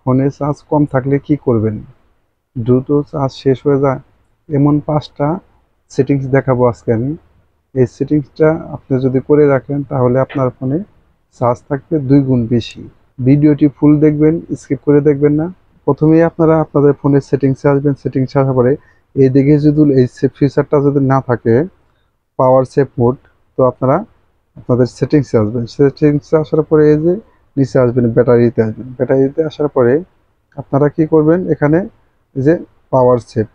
ফোনে চার্জ কম থাকলে কি করবেন? দ্রুত চার্জ শেষ হয়ে যায় এমন 5টা সেটিংস দেখাবো আজকে আমি। এই সেটিংসটা আপনি যদি করে রাখেন তাহলে আপনার ফোনে চার্জ থাকবে 2 গুণ বেশি। ভিডিওটি ফুল দেখবেন, স্কিপ করে দেখবেন না। প্রথমেই আপনারা আপনাদের ফোনের সেটিংসে আসবেন। সেটিংসে আসার পরে এইদিকে যদি এই ফিচারটা যদি না থাকে, পাওয়ার সেভ মোড, তো আপনারা আপনাদের সেটিংসে আসবেন। সেটিংসে আসার পরে এই যে নিচে আসবেন, ব্যাটারিতে আসবেন। ব্যাটারিতে আসার পরে আপনারা কি করবেন, এখানে এই যে পাওয়ার সেভ,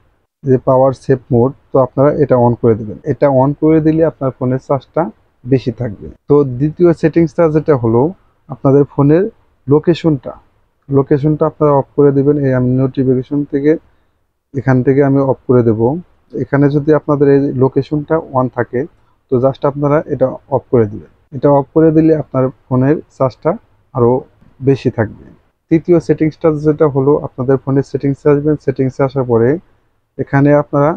যে পাওয়ার সেভ মোড, তো আপনারা এটা অন করে দেবেন। এটা অন করে দিলে আপনার ফোনের চার্জটা বেশি থাকবে। তো দ্বিতীয় সেটিংসটা যেটা হলো আপনাদের ফোনের লোকেশনটা, লোকেশনটা আপনারা অফ করে দিবেন। এই আমি নোটিফিকেশন থেকে এখান থেকে আমি অফ করে দেব। এখানে যদি আপনাদের এই লোকেশনটা অন থাকে তো জাস্ট আপনারা এটা অফ করে দিবেন। এটা অফ করে দিলে আপনার ফোনের চার্জটা আরও বেশি থাকবে। তৃতীয় সেটিংসটা যেটা হলো আপনাদের ফোনের সেটিংসে আসবেন। সেটিংসে আসার পরে এখানে আপনারা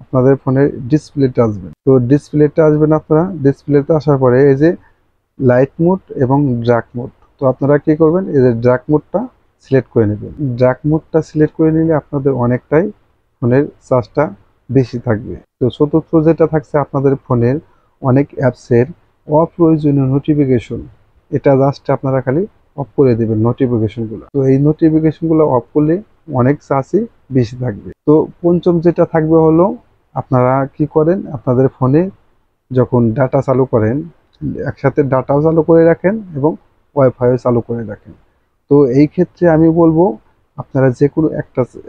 আপনাদের ফোনের ডিসপ্লেতে আসবেন। তো ডিসপ্লেতে আসবেন আপনারা। ডিসপ্লেতে আসার পরে এই যে লাইট মোড এবং ডার্ক মোড, তো আপনারা কি করবেন, এই যে ডার্ক মোডটা সিলেক্ট করে নেবেন। ডার্ক মোডটা সিলেক্ট করে নিলে আপনাদের অনেকটাই ফোনের চার্জটা বেশি থাকবে। তো চতুর্থ যেটা থাকছে আপনাদের ফোনের অনেক অ্যাপসের অপ্রয়োজনীয় নোটিফিকেশন, এটা জাস্ট আপনারা খালি অফ করে দেবেন নোটিফিকেশনগুলো। তো এই নোটিফিকেশনগুলো অফ করলে অনেক চার্জই বেশি থাকবে। তো পঞ্চম যেটা থাকবে হলো আপনারা কি করেন, আপনাদের ফোনে যখন ডাটা চালু করেন একসাথে ডাটাও চালু করে রাখেন এবং ওয়াইফাইও চালু করে রাখেন। তো এই ক্ষেত্রে আমি বলবো আপনারা যে কোনো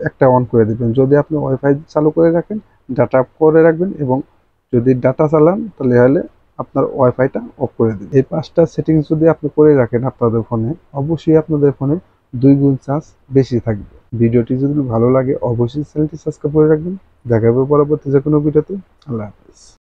একটা অন করে দেবেন। যদি আপনি ওয়াইফাই চালু করে রাখেন, ডাটা অফ করে রাখবেন, এবং যদি ডাটা চালান তাহলে আপনার ওয়াইফাইটা অফ করে দিন। এই 5টা সেটিংস যদি আপনি করে রাখেন আপনাদের ফোনে, অবশ্যই আপনাদের ফোনে 2 গুণ চার্জ বেশি থাকবে। ভিডিওটি যদি ভালো লাগে অবশ্যই চ্যানেলটি সাবস্ক্রাইব করে রাখবেন। দেখা হবে পরবর্তী যে কোনো ভিডিওতে। আল্লাহ হাফেজ।